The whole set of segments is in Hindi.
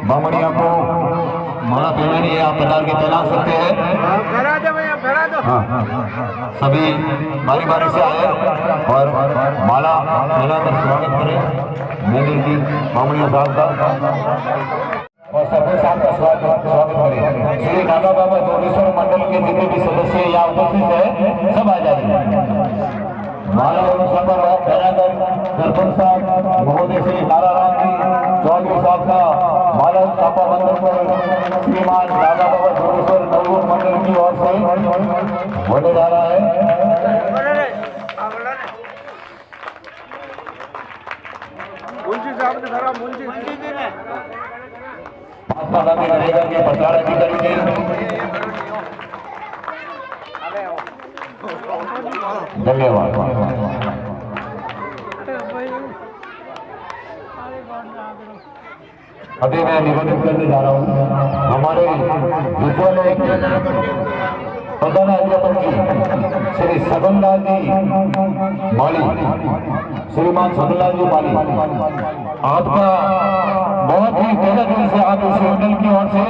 बामणिया को माला पहनानी है, आप पधार के पहना सकते हैं। सभी बारी बारी से आए और माला पहनाकर स्वागत करें मेरे जी बामणिया साहब का, और सरपंच साहब का स्वागत करें। श्री नागा बाबा जोगेश्वर मंडल के जितने भी सदस्य यहाँ उपस्थित है सब आ जाइए। माला पहनाकर सरपंच साहब महोदय श्री नारायण जी चौधरी साहब का माला छापा बंधन पर श्रीमान नागा बाबा जोगेश्वर नवयुग मंडल की ओर से होने जा रहा है। महात्मा गांधी नरेगा के प्रचार अधिकारी जी धन्यवाद। अभी मैं निवेदन करने जा रहा हूँ हमारे विद्यालय के प्रधान अध्यापक जी श्री सगनलाल जी माली, श्रीमान सगनलाल जी माली, आपका बहुत ही तहे दिल से आप इस मंडल की ओर से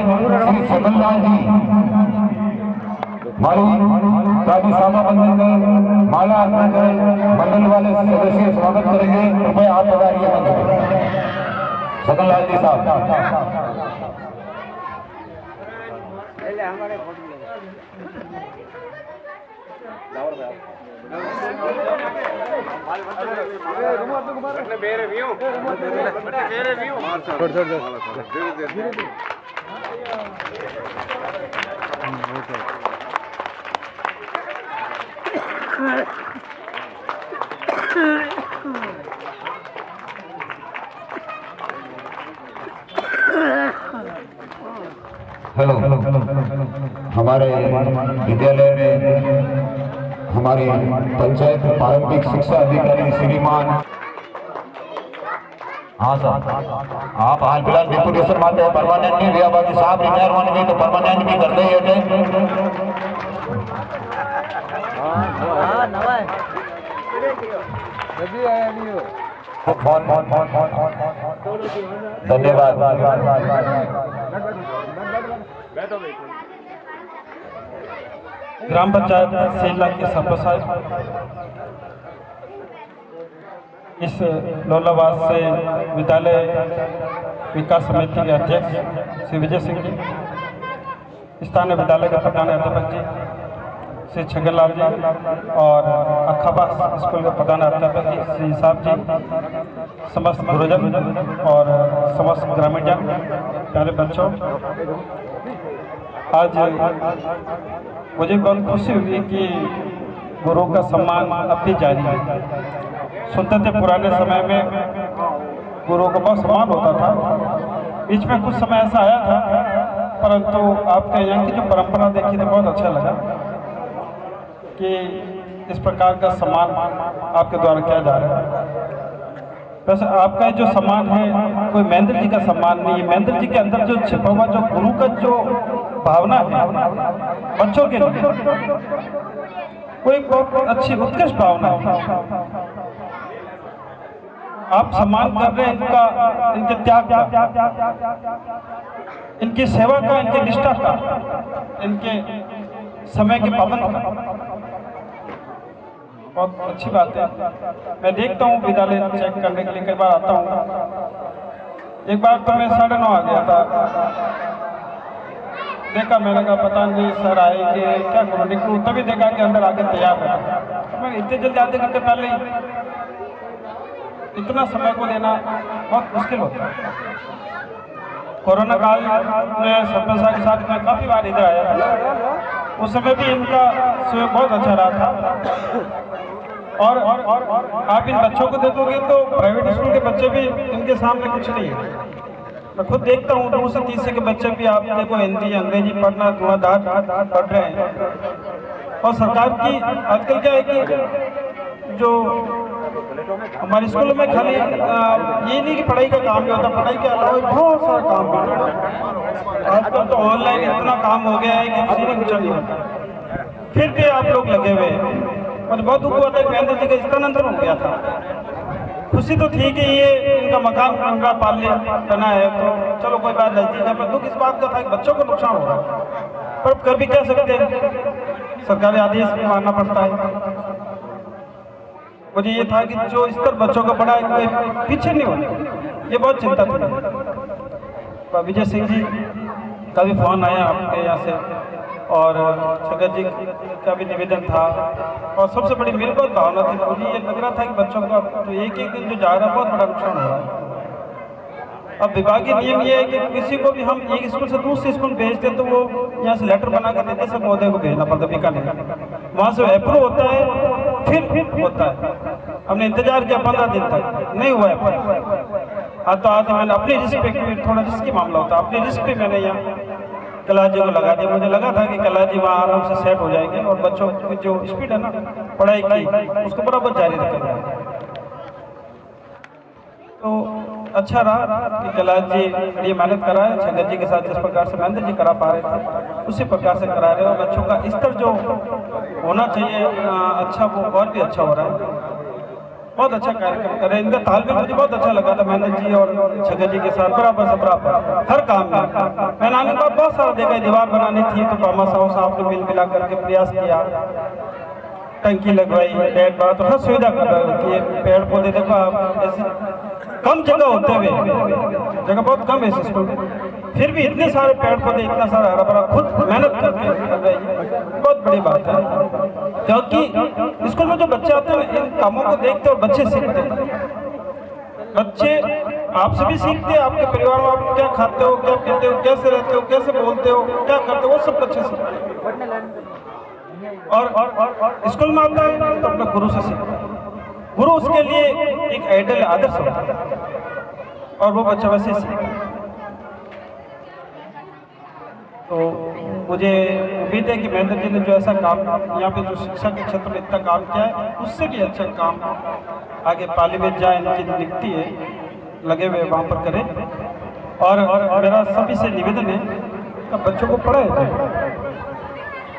श्री सगनलाल जी माली शादी सामा बंधन कर माला अर्पण कर मंडल वाले सदस्य स्वागत करेंगे। कृपया आप पधारिए मंडल सगनलाल जी साहब। हेलो, हमारे विद्यालय में हमारे पंचायत प्रारंभिक शिक्षा अधिकारी श्रीमान, हाँ सर, आप हाल फिलहाल डिप्यूटेशन मांगते हैं परमानेंट नहीं लिया, बाकी साहब रिटायर होने गए तो परमानेंट भी करते ही है। धन्यवाद। ग्राम पंचायत सेला के सरपंच इस लौलाबाद से विद्यालय विकास समिति के अध्यक्ष श्री विजय सिंह जी, स्थानीय विद्यालय के प्रधान अध्यापक जी श्री छगनलाल जी और अखाबा स्कूल के प्रधान अध्यापक जी श्री साहब जी, समस्त गुरुजन और समस्त ग्रामीण जन, प्यारे बच्चों, आज मुझे बहुत खुशी हुई कि गुरु का सम्मान अब भी जारी है। सुनते थे पुराने समय में गुरु का बहुत सम्मान होता था, बीच में कुछ समय ऐसा आया था, परंतु आपके यहाँ की जो परंपरा देखी तो बहुत अच्छा लगा कि इस प्रकार का सम्मान आपके द्वारा किया जा रहा है। वैसे आपका जो सम्मान है कोई महेंद्र जी का सम्मान नहीं है, महेंद्र जी के अंदर जो छिपा हुआ जो गुरु का जो भावना है बच्चों के लिए, कोई बहुत अच्छी उत्कृष्ट भावना है। आप सम्मान कर रहे हैं इनका, इनके त्याग का, इनकी सेवा का, इनकी निष्ठा का, इनके समय के पाबंद का। बहुत अच्छी बात है। मैं देखता हूँ विद्यालय चेक करने के लिए कई बार आता हूँ। एक बार तो मैं 9:30 आ गया था, देखा, मैंने कहा पता नहीं सर आएंगे क्या करो, निकलूँ, तभी देखा कि अंदर आके तैयार है। मैं इतने जल्दी आधे घंटे पहले ही, इतना समय को देना बहुत मुश्किल होता है। कोरोना काल में सरपंच साहब के साथ मैं काफ़ी बार इधर आया था, उस समय भी इनका स्वयं बहुत अच्छा रहा था। और आप इन बच्चों को देखोगे तो प्राइवेट स्कूल के बच्चे भी इनके सामने कुछ नहीं है। मैं खुद देखता हूँ 2 से 3 के बच्चे भी आप देखो हिंदी अंग्रेजी पढ़ना धुआंधार पढ़ रहे हैं। और सरकार की आजकल क्या है कि जो हमारे स्कूल में खाली ये नहीं कि पढ़ाई का काम ही होता, पढ़ाई के अलावा बहुत सारा काम होता है। आजकल तो ऑनलाइन इतना काम हो गया है कि किसी ने कुछ नहीं होता, फिर भी आप लोग लगे हुए हैं। और बहुत दुख हुआ था कि महेंद्र जी का स्थानांतरण हो गया था। खुशी तो थी कि ये इनका मकान उनका पाल्य बना है, तो चलो कोई बात नजदीक है, पर दुख इस बात का था कि बच्चों को नुकसान हो रहा है। पर कर भी क्या सकते हैं, सरकारी आदेश भी मानना पड़ता है। मुझे ये था कि जो स्तर बच्चों का बड़ा है पीछे नहीं होने, ये बहुत चिंता थी। विजय सिंह जी का भी फोन आया आपके यहाँ से, और छगन जी का भी निवेदन था, और सबसे बड़ी मेरे को भावना थी, मुझे ये लग रहा था कि बच्चों का तो एक एक दिन जो जा रहा है बहुत बड़ा नुकसान हो रहा है। अब विभागीय नियम ये है कि किसी को भी हम एक स्कूल से दूसरे स्कूल भेजते तो वो यहाँ से लेटर बना कर देते, सब महोदय को भेजना पड़ता बीकानेर, वहाँ से अप्रूव होता है, फिर होता है। हमने इंतजार किया 15 दिन तक, नहीं हुआ है। आज तो आज मैंने अपनी रिस्क पे, थोड़ा रिस्की मामला होता है, अपनी रिस्क पे मैंने यहाँ कला जी को लगा दिया। मुझे लगा था कि कला जी वहाँ आराम से सेट हो जाएंगे और बच्चों की जो स्पीड है ना पढ़ाई की उसको बराबर जारी रखेंगे। तो अच्छा रहा कि कला जी बड़ी मेहनत करा है, छगन जी के साथ जिस प्रकार से महेंद्र जी करा पा रहे थे उसी प्रकार से करा रहे हैं, और बच्चों का स्तर जो होना चाहिए अच्छा, वो और भी अच्छा हो रहा है। बहुत अच्छा कार्यक्रम कर रहे हैं, इनका तालमेल मुझे बहुत अच्छा लगा था महेंद्र जी और छगन जी के साथ, बराबर से बराबर हर काम में। मैंने आने के बाद बहुत सारा देखा, दीवार बनानी थी तो बामा साहब ने मिल मिला करके प्रयास किया, टंकी लगवाई, डेट बड़ा, तो हर सुविधा कर रहे होती है। पेड़ पौधे देखो आप, ऐसे कम जगह होते हुए, जगह बहुत कम है इस स्कूल में, फिर भी इतने सारे पेड़ पौधे, इतना सारा हरा भरा, खुद मेहनत करके कर रही है, बहुत बड़ी बात है। क्योंकि स्कूल में जो बच्चे आते हैं इन कामों को देखते और बच्चे सीखते हैं। बच्चे आपसे भी सीखते हैं, आपके परिवार में आप क्या खाते हो, क्या पीते हो, कैसे रहते हो, कैसे बोलते हो, क्या करते हो, वो सब बच्चे सीखते हैं। और स्कूल में आता है तो अपने गुरु से सीखता है। गुरु उसके लिए एक आइडल आदर्श होता है, और वो बच्चा वैसे सीखता है। तो मुझे उम्मीद है कि महेंद्र जी ने जो ऐसा काम यहाँ पे जो शिक्षा के क्षेत्र में इतना काम किया है, उससे भी अच्छा काम आगे पाली में जाए, इनकी नियुक्ति है लगे हुए वहाँ पर करें। और मेरा सभी से निवेदन है कि बच्चों को पढ़ाए।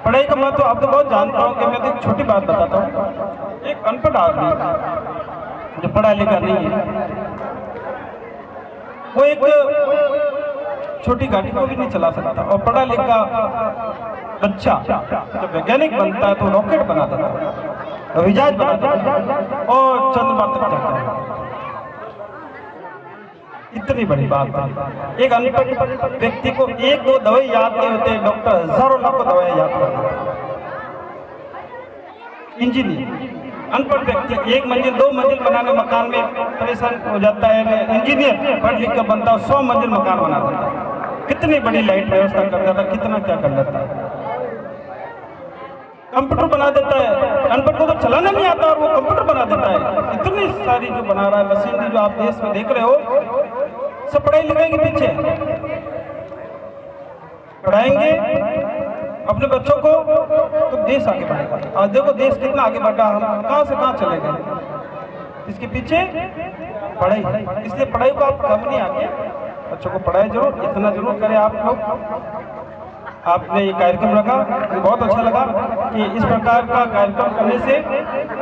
पढ़ाई का महत्व आप तो बहुत जानता हूँ कि मैं तो एक छोटी बात बताता हूँ। एक अनपढ़ आदमी जो पढ़ा लिखा नहीं है, वो एक छोटी गाड़ी को भी नहीं चला सकता, और पढ़ा लिखा बच्चा जब वैज्ञानिक बनता है तो रॉकेट बना देता है, विजय बना देता है और चंद्रमा तक जाता है। इतनी बड़ी बात है। एक अनपढ़ व्यक्ति को एक दो दवाई याद नहीं होते, डॉक्टर हजारों लाखों दवाई याद करते हैं। इंजीनियर अनपढ़ व्यक्ति 1 मंजिल 2 मंजिल बनाने मकान में परेशान हो जाता है, इंजीनियर पढ़ लिख कर बनता है 100 मंजिल मकान बना देता है, कितनी बड़ी लाइट व्यवस्था कर देता है, कितना क्या कर लेता है। कंप्यूटर बना देता है, अनपढ़ को तो चलाना नहीं आता और वो कंप्यूटर बना देता है। इतनी सारी जो बना रहा है मशीनरी जो आप देश में देख रहे हो, सब पढ़ाई लिखाई के पीछे। पढ़ाएंगे अपने बच्चों को तो देश आगे बढ़ेगा। आज देखो देश कितना आगे बढ़ा, हम कहाँ से कहाँ चले गए, इसके पीछे पढ़ाई। इसलिए पढ़ाई को आप कम नहीं आगे, बच्चों को पढ़ाई जरूर, इतना जरूर करें आप लोग। आपने ये कार्यक्रम रखा, बहुत अच्छा लगा कि इस प्रकार का कार्यक्रम करने से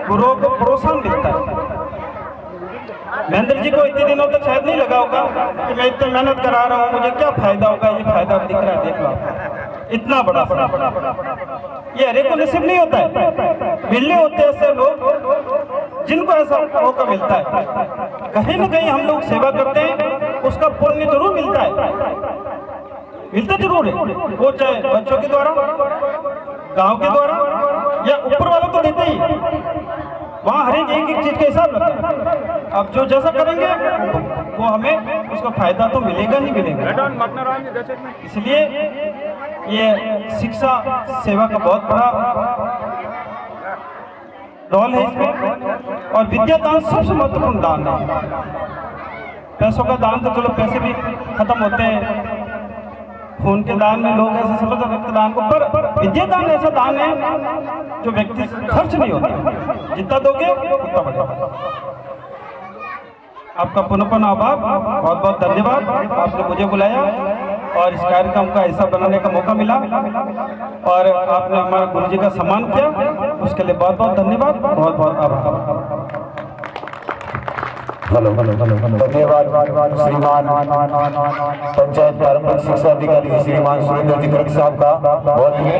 गुरुओं को प्रोत्साहन मिलता है। महेंद्र जी को इतने दिनों तक शायद नहीं लगा होगा कि मैं इतनी मेहनत करा रहा हूँ, मुझे क्या फायदा होगा। ये फायदा दिख रहा है, देख लो, इतना बड़ा ये हर एक को नसीब नहीं होता है। मिलने होते हैं ऐसे लोग जिनको ऐसा मौका मिलता है। कहीं न कहीं हम लोग सेवा करते हैं, उसका पुण्य जरूर मिलता है, मिलता जरूर है। वो चाहे बच्चों के द्वारा, गांव के द्वारा, या ऊपर वालों को देते ही। वहाँ हर एक चीज का हिसाब लगता है। अब जो जैसा करेंगे वो हमें उसका फायदा तो मिलेगा ही मिलेगा। इसलिए ये शिक्षा सेवा का बहुत बड़ा रोल है इसमें। और विद्या दान सबसे महत्वपूर्ण दान है। पैसों का दान तो चलो पैसे भी खत्म होते हैं, खून के दान में लोग ऐसे समझते रक्तदान को, पर विद्या दान ऐसा दान है जो व्यक्ति खर्च नहीं होता। जितना दोगे उतना बढ़ेगा। आपका पुनः पुनः आभार, बहुत बहुत धन्यवाद। आपने मुझे बुलाया और इस कार्यक्रम का हिस्सा बनाने का मौका मिला और आपने हमारे गुरु जी का सम्मान किया, उसके लिए बहुत बहुत धन्यवाद, बहुत बहुत आभार। धन्यवाद श्रीमान पंचायत प्रारंभिक शिक्षा अधिकारी श्रीमान सुरेंद्र जी गर्ग साहब का बहुत ही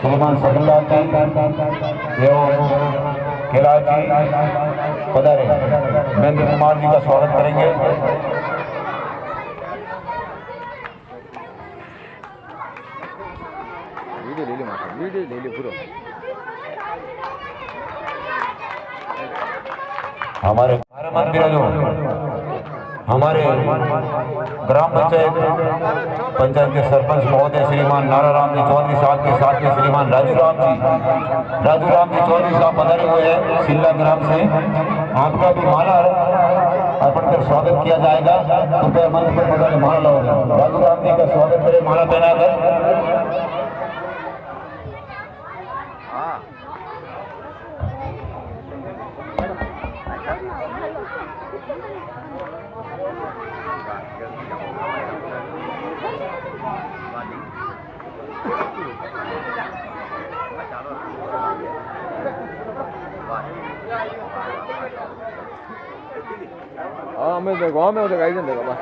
श्रीमान सकललाल जी एवं कैलाश जी पधारे महेंद्र कुमार जी का स्वागत करेंगे। वीडियो ले ली पूरा। हमारे मंदिरों हमारे ग्राम पंचायत के सरपंच महोदय श्रीमान नाराराम जी चौधरी साहब के साथ में श्रीमान राजू राम जी चौधरी साहब पधारे हुए हैं सिल्ला ग्राम से। आपका भी माला अर्पण कर स्वागत किया जाएगा। कृपया मंच पर पधारे माला लाओगे। राजू राम जी का स्वागत करें माला पहनाकर। हाँ मैं गाँव में गाइड देगा बस।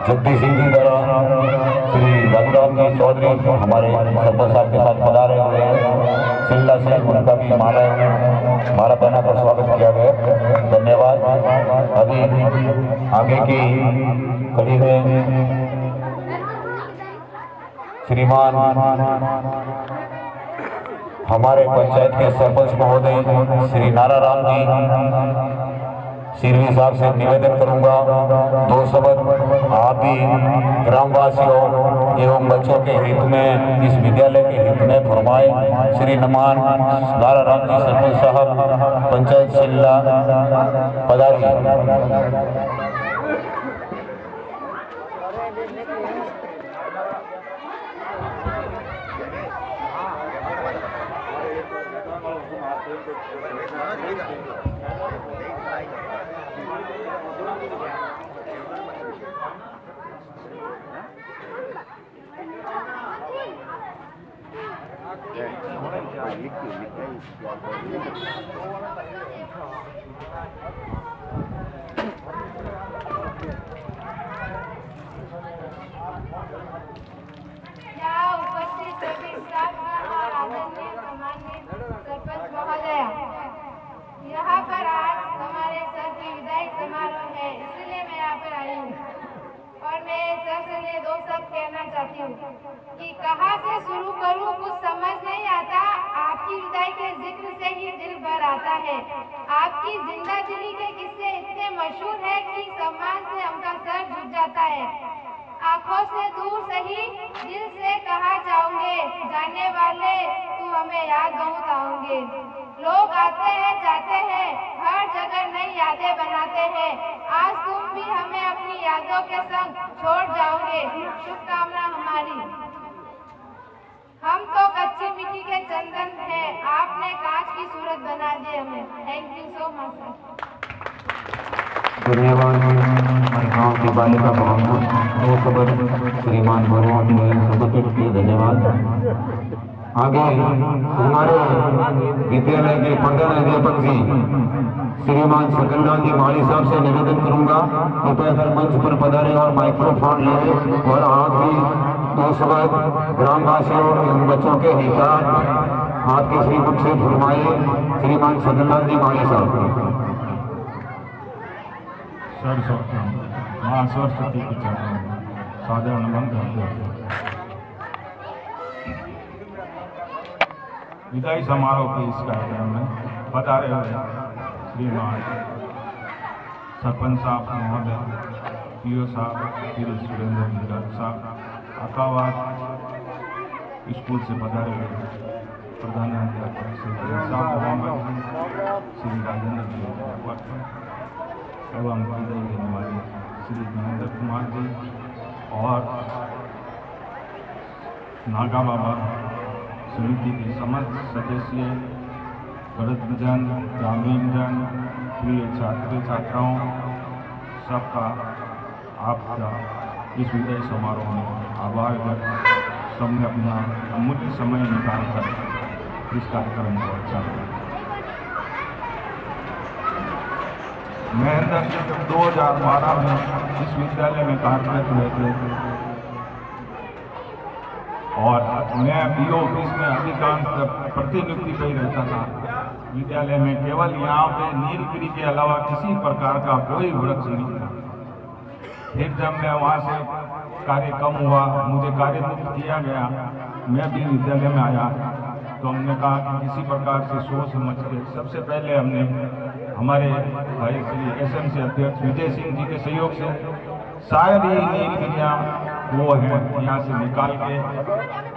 जगदीश सिंह जी द्वारा श्री रघुराम जी चौधरी हमारे सरपंच साहब के साथ पधारे हुए हैं सिल्ला से, उनका भी माला पहना कर स्वागत किया गया। धन्यवाद। अभी आगे की कड़ी में श्रीमान हमारे पंचायत के सरपंच महोदय श्री नाराराम जी सिरवी साहब से निवेदन करूंगा, 2 शब्द आप भी ग्रामवासियों एवं बच्चों के हित में, इस विद्यालय के हित में फरमाए। श्री नमान नाराराम जी सरपंच साहब पंचायत सिल्ला पधारी। यहाँ पर आज हमारे सर की विदाई समारोह है, इसलिए मैं यहाँ पर आई हूँ और मैं सर से 2 शब्द कहना चाहती हूँ कि कहाँ से शुरू करूँ कुछ समझ नहीं आता। आपकी विदाई के जिक्र से ही दिल भर आता है। आपकी जिंदा दिली के किस्से इतने मशहूर है कि सम्मान से हमका सर झुक जाता है। आंखों से दूर सही दिल से कहा जाओगे, जाने वाले तू हमें याद बहुत आओगे। लोग आते हैं जाते हैं, हर जगह नई यादें बनाते हैं। आज तुम भी हमें अपनी यादों के संग छोड़ जाओगे, शुभकामना हमारी। हम तो कच्ची मिट्टी के चंदन हैं, आपने कांच की सूरत बना दी हमें। Thank you so much sir. धन्यवाद। हमारे गाँव की बालिका भवन 2 शब्द श्रीमान भगवान के धन्यवाद। आगे हमारे विद्यालय के प्रधान अध्यापक जी श्रीमान सकललाल जी माली साहब से निवेदन करूंगा, कृपया कर मंच पर पधारे और माइक्रोफोन ले और आप भी 2 शब्द ग्रामवासियों एवं बच्चों के हित आपके श्रीमुख से फरमाए। श्रीमान सकललाल जी माली साहब। माँ सरस्वती की चरण साधारण मंत्र। विदाई समारोह के इस कार्यक्रम में पधारे हुए श्रीमान सरपंच साहब महोदय, पीओ साहब श्री सुरेंद्र जी गर्ग साहब, अकावाद स्कूल से पधारे हुए प्रधानाध्यापक श्री साहब मोहम्मद श्री राजेंद्र जी एवं विदाई देने वाले श्री महेंद्र कुमार जी और नागा बाबा समिति के समस्त सदस्य, वृद्धजन, ग्रामीणजन, प्रिय छात्र छात्राओं, सबका आपका इस विदाई समारोह में आभार व्यक्त। सबने अपना अमूल्य समय निकालकर इस कार्यक्रम को अच्छा किया। महेंद्र जी जब 2012 में इस विद्यालय में कार्यरत हुए थे और मैं बीओ ऑफिस में अधिकांश प्रतिनियुक्ति पे ही रहता था। विद्यालय में केवल यहाँ पे नीलगिरी के अलावा किसी प्रकार का कोई वृक्ष नहीं था। फिर जब मैं वहाँ से कार्य कम हुआ, मुझे कार्य मुक्त किया गया, मैं भी विद्यालय में आया, तो हमने कहा कि किसी प्रकार से सोच समझ के सबसे पहले हमने हमारे भाई श्री एसएमसी अध्यक्ष विजय सिंह जी के सहयोग से सारी नीलगिरियाँ वो हैं यहाँ से निकाल के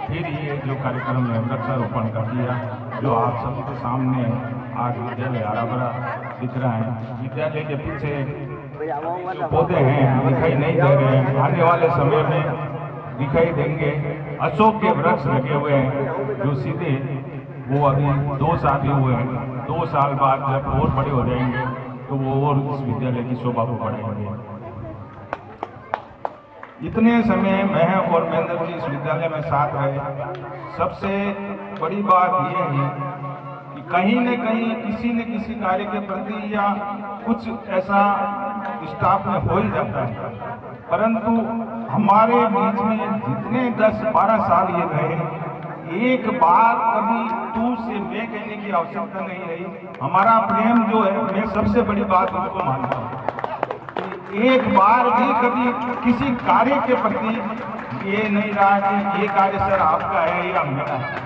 फिर ये जो कार्यक्रम है वृक्षारोपण कर दिया, जो आप सभी के सामने आज विद्यालय हरा भरा दिख रहा है। विद्यालय के पीछे जो पौधे हैं दिखाई नहीं दे रहे हैं, आने वाले समय में दिखाई देंगे। अशोक के वृक्ष लगे हुए हैं जो सीधे वो अभी 2 साल ही हुए हैं, 2 साल बाद जब और बड़े हो जाएंगे तो वो और इस विद्यालय की शोभा को बढ़ाएंगे। इतने समय मैं और महेंद्र जी इस विद्यालय में साथ रहे। सबसे बड़ी बात यह है कि कहीं न कहीं किसी न किसी कार्य के प्रति या कुछ ऐसा स्टाफ में हो ही जाता है, परंतु हमारे बीच में जितने 10-12 साल ये रहे, एक बार कभी तू से मैं कहने की आवश्यकता नहीं रही। हमारा प्रेम जो है, मैं सबसे बड़ी बात उसको मानता हूँ। एक बार भी कभी किसी कार्य के प्रति ये नहीं रहा कि ये कार्य सर आपका है या मेरा है।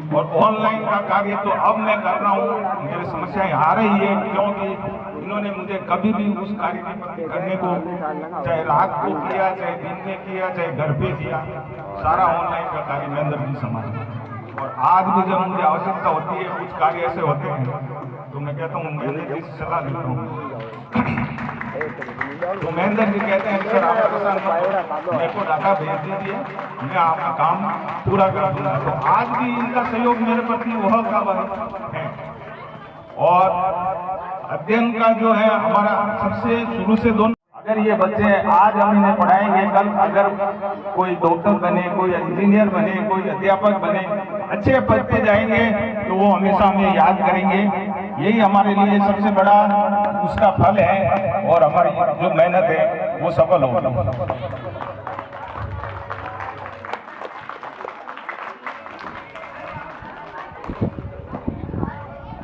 और ऑनलाइन का कार्य तो अब मैं कर रहा हूँ, मेरी समस्याएं आ रही है क्योंकि इन्होंने मुझे कभी भी उस कार्य के प्रति करने को, चाहे रात को किया, चाहे दिन में किया, चाहे घर पे किया, सारा ऑनलाइन का कार्य महेंद्र जी संभाला। और आज भी जब मुझे आवश्यकता होती है, कुछ कार्य ऐसे होते हैं तो मैं कहता हूँ महेंद्र जी से सलाह लेता हूँ। तो महेंद्र जी कहते हैं सर आप मेरे को डाटा भेज दीजिए, मैं आपका काम पूरा कर दूंगा। तो आज भी इनका सहयोग मेरे प्रति वह का है। और अध्ययन का जो है हमारा सबसे शुरू से दोनों, अगर ये बच्चे आज हम इन्हें पढ़ाएंगे, कल अगर कोई डॉक्टर बने, कोई इंजीनियर बने, कोई अध्यापक बने, अच्छे पद पे जाएंगे तो वो हमेशा हमें याद करेंगे। यही हमारे लिए सबसे बड़ा उसका फल है और हमारी जो मेहनत है वो सफल होगी।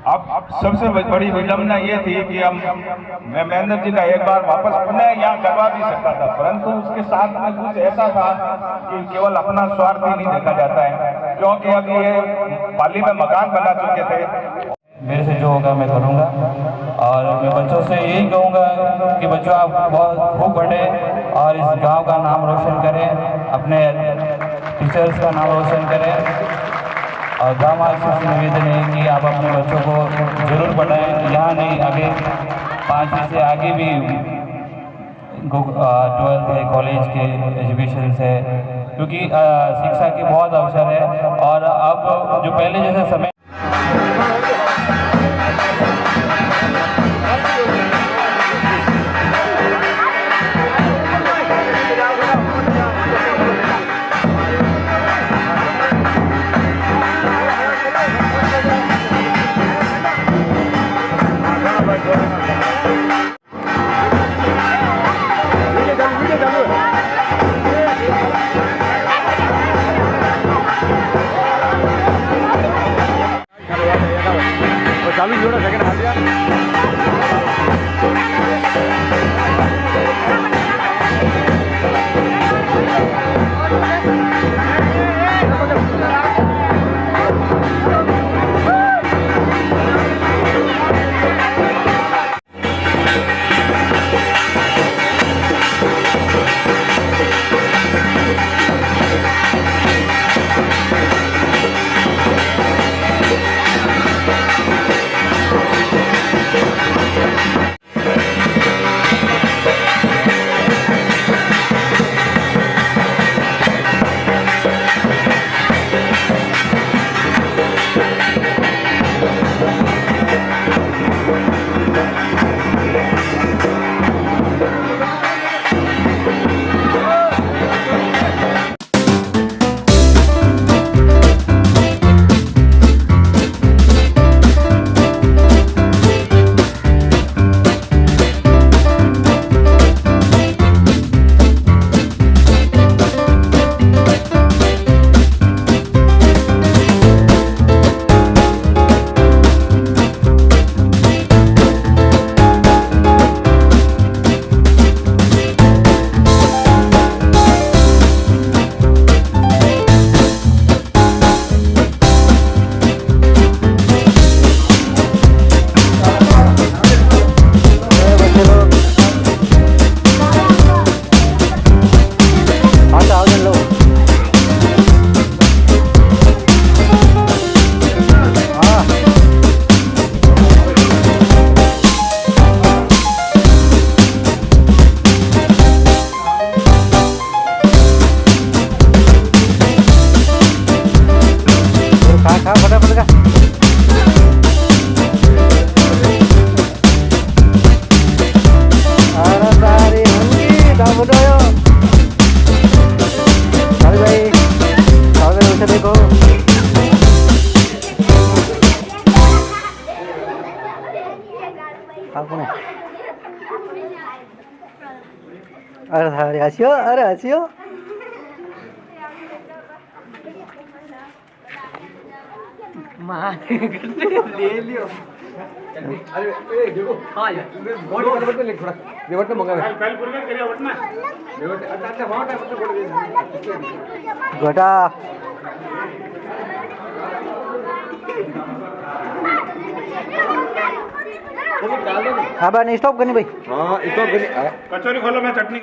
अब सबसे बड़ी विडम्बना ये थी कि हम मैं महेंद्र जी का एक बार वापस पुनः यहाँ करवा भी सकता था, परंतु उसके साथ में कुछ ऐसा था कि केवल अपना स्वार्थ ही नहीं देखा जाता है, क्योंकि अब ये पाली में मकान बना चुके थे। मेरे से जो होगा मैं करूँगा और मैं बच्चों से यही कहूँगा कि बच्चों आप बहुत खूब पढ़ें और इस गांव का नाम रोशन करें, अपने टीचर्स का नाम रोशन करें। और ग्रामवासी से निवेदन है कि आप अपने बच्चों को जरूर पढ़ाएं, यहाँ नहीं आगे 5वीं से आगे भी 12th है, कॉलेज के एजुकेशन है, क्योंकि शिक्षा के बहुत अवसर है। और अब जो पहले जैसे समय चालू जोड़ा सेकंड हाथ अरे हंसियो, अरे हंसियो। ले लियो। अरे ए देखो हां यार बॉडी बटन लिख थोड़ा ये बटन मंगा पहले पूरे करिए बटन ये बटन अच्छा अच्छा वहां का बटन बोल दे घटा हाँ भाई, नहीं स्टॉप करनी भाई। हां स्टॉप करनी कचौरी खोलो, मैं चटनी